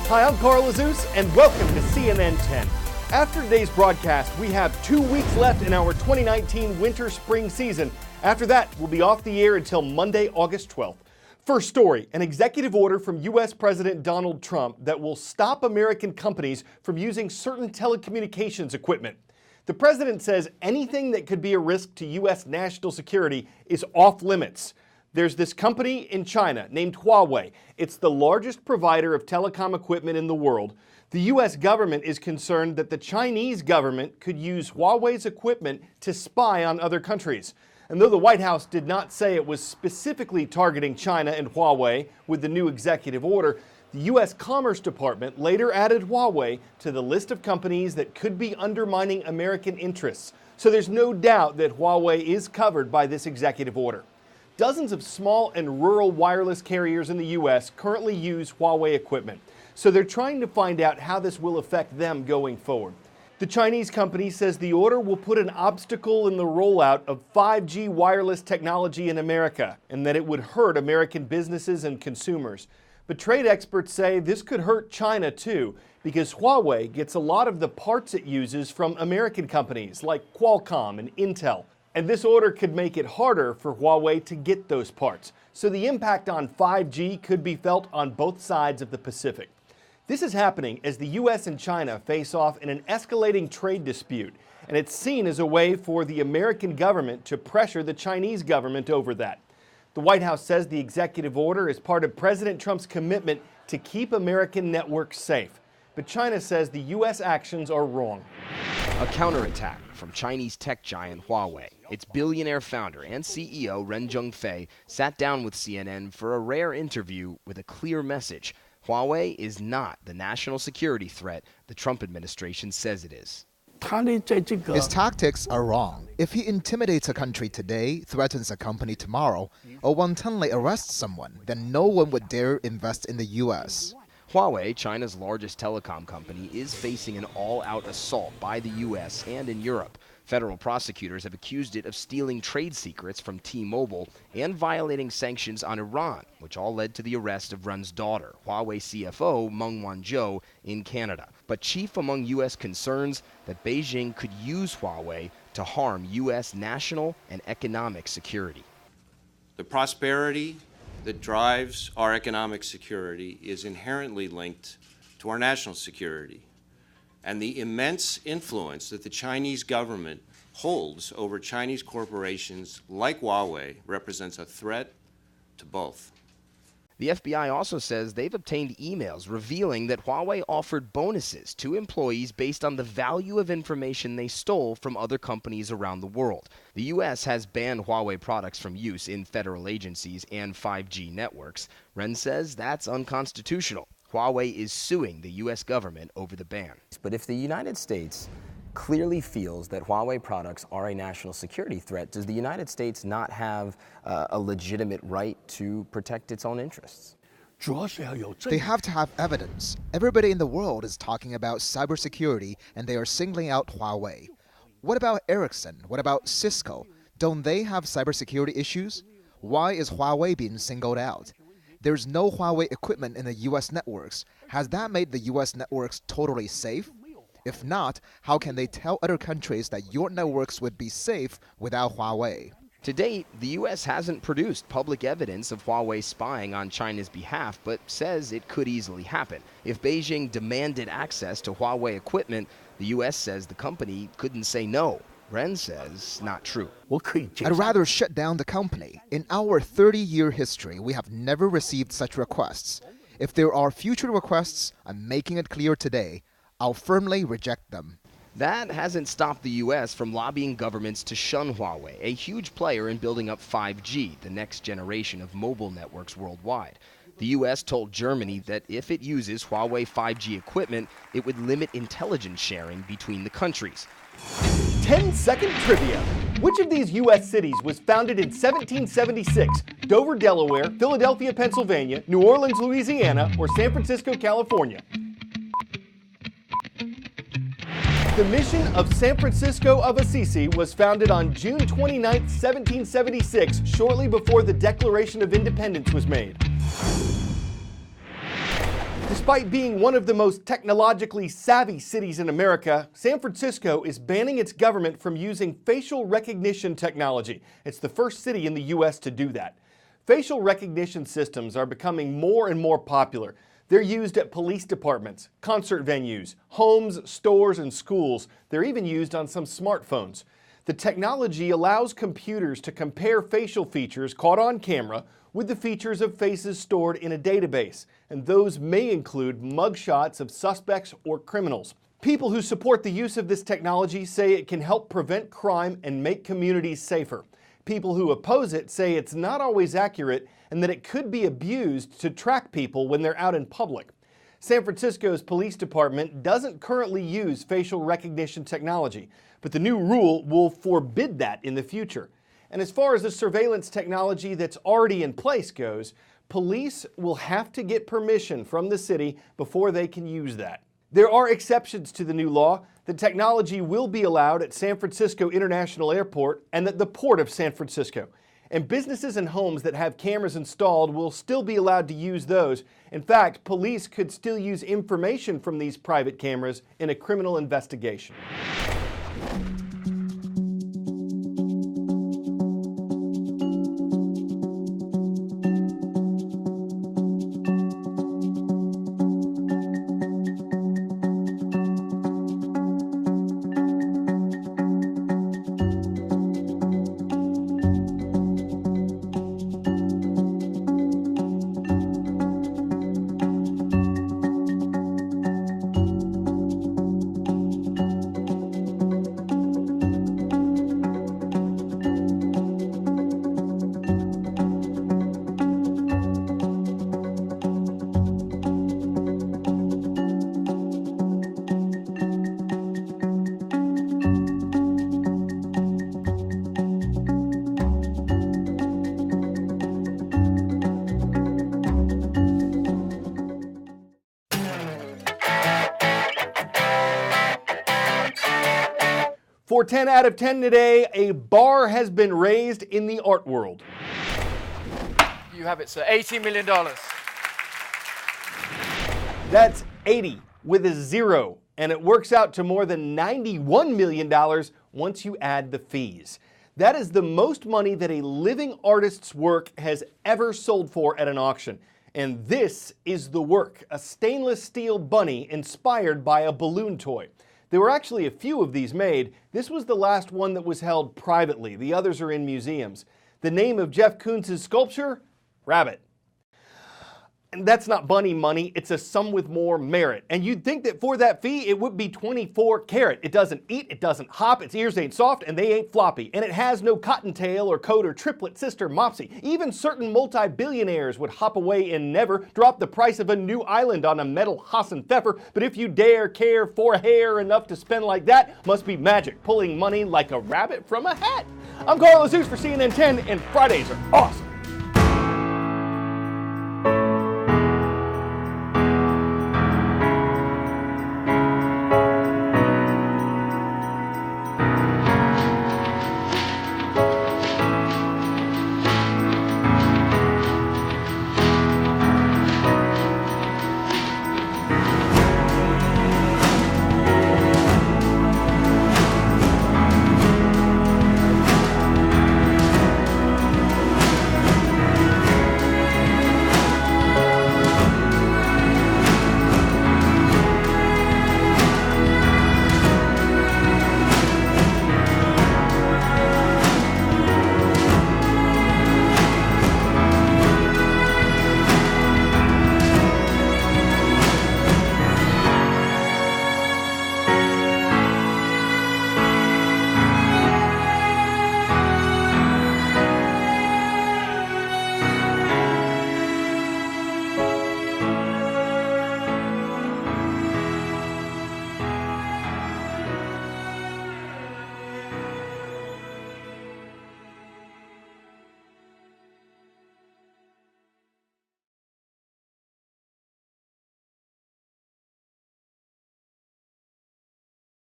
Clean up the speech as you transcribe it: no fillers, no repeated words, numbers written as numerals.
Hi, I'm Carl Azus, and welcome to CNN 10. After today's broadcast, we have 2 weeks left in our 2019 winter-spring season. After that, we'll be off the air until Monday, August 12th. First story, an executive order from U.S. President Donald Trump that will stop American companies from using certain telecommunications equipment. The president says anything that could be a risk to U.S. national security is off limits. There's this company in China named Huawei. It's the largest provider of telecom equipment in the world. The U.S. government is concerned that the Chinese government could use Huawei's equipment to spy on other countries. And though the White House did not say it was specifically targeting China and Huawei with the new executive order, the U.S. Commerce Department later added Huawei to the list of companies that could be undermining American interests. So there's no doubt that Huawei is covered by this executive order. Dozens of small and rural wireless carriers in the U.S. currently use Huawei equipment, so they're trying to find out how this will affect them going forward. The Chinese company says the order will put an obstacle in the rollout of 5G wireless technology in America, and that it would hurt American businesses and consumers. But trade experts say this could hurt China too, because Huawei gets a lot of the parts it uses from American companies like Qualcomm and Intel. And this order could make it harder for Huawei to get those parts. So the impact on 5G could be felt on both sides of the Pacific. This is happening as the U.S. and China face off in an escalating trade dispute, and it's seen as a way for the American government to pressure the Chinese government over that. The White House says the executive order is part of President Trump's commitment to keep American networks safe. But China says the U.S. actions are wrong. A counterattack from Chinese tech giant Huawei. Its billionaire founder and CEO Ren Zhengfei sat down with CNN for a rare interview with a clear message. Huawei is not the national security threat the Trump administration says it is. His tactics are wrong. If he intimidates a country today, threatens a company tomorrow, or wantonly arrests someone, then no one would dare invest in the U.S. Huawei, China's largest telecom company, is facing an all-out assault by the U.S. and in Europe. Federal prosecutors have accused it of stealing trade secrets from T-Mobile and violating sanctions on Iran, which all led to the arrest of Ren's daughter, Huawei CFO Meng Wanzhou, in Canada. But chief among U.S. concerns that Beijing could use Huawei to harm U.S. national and economic security. The prosperity that drives our economic security is inherently linked to our national security. And the immense influence that the Chinese government holds over Chinese corporations like Huawei represents a threat to both. The FBI also says they've obtained emails revealing that Huawei offered bonuses to employees based on the value of information they stole from other companies around the world. The U.S. has banned Huawei products from use in federal agencies and 5G networks. Ren says that's unconstitutional. Huawei is suing the U.S. government over the ban. But if the United States clearly feels that Huawei products are a national security threat, does the United States not have a legitimate right to protect its own interests? They have to have evidence. Everybody in the world is talking about cybersecurity, and they are singling out Huawei. What about Ericsson? What about Cisco? Don't they have cybersecurity issues? Why is Huawei being singled out? There's no Huawei equipment in the U.S. networks. Has that made the U.S. networks totally safe? If not, how can they tell other countries that your networks would be safe without Huawei? To date, the U.S. hasn't produced public evidence of Huawei spying on China's behalf, but says it could easily happen. If Beijing demanded access to Huawei equipment, the U.S. says the company couldn't say no. Ren says not true. I'd rather shut down the company. In our 30-year history, we have never received such requests. If there are future requests, I'm making it clear today, I'll firmly reject them. That hasn't stopped the U.S. from lobbying governments to shun Huawei, a huge player in building up 5G, the next generation of mobile networks worldwide. The U.S. told Germany that if it uses Huawei 5G equipment, it would limit intelligence sharing between the countries. 10-second trivia. Which of these U.S. cities was founded in 1776? Dover, Delaware, Philadelphia, Pennsylvania, New Orleans, Louisiana, or San Francisco, California? The mission of San Francisco of Assisi was founded on June 29, 1776, shortly before the Declaration of Independence was made. Despite being one of the most technologically savvy cities in America, San Francisco is banning its government from using facial recognition technology. It's the first city in the U.S. to do that. Facial recognition systems are becoming more and more popular. They're used at police departments, concert venues, homes, stores, and schools. They're even used on some smartphones. The technology allows computers to compare facial features caught on camera with the features of faces stored in a database, and those may include mugshots of suspects or criminals. People who support the use of this technology say it can help prevent crime and make communities safer. People who oppose it say it's not always accurate and that it could be abused to track people when they're out in public. San Francisco's police department doesn't currently use facial recognition technology, but the new rule will forbid that in the future. And as far as the surveillance technology that's already in place goes, police will have to get permission from the city before they can use that. There are exceptions to the new law. The technology will be allowed at San Francisco International Airport and at the Port of San Francisco. And businesses and homes that have cameras installed will still be allowed to use those. In fact, police could still use information from these private cameras in a criminal investigation. For 10 out of 10 today, a bar has been raised in the art world. You have it, sir. $80 million. That's 80 with a zero, and it works out to more than $91 million once you add the fees. That is the most money that a living artist's work has ever sold for at an auction. And this is the work, a stainless steel bunny inspired by a balloon toy. There were actually a few of these made. This was the last one that was held privately. The others are in museums. The name of Jeff Koons' sculpture? Rabbit. And that's not bunny money, it's a sum with more merit. And you'd think that for that fee, it would be 24 karat. It doesn't eat, it doesn't hop, its ears ain't soft, and they ain't floppy. And it has no cottontail or coat or triplet sister Mopsy. Even certain multi-billionaires would hop away and never drop the price of a new island on a metal Hassan Pfeffer. But if you dare care for hair enough to spend like that, must be magic, pulling money like a rabbit from a hat. I'm Carlos Zeus for CNN 10, and Fridays are awesome.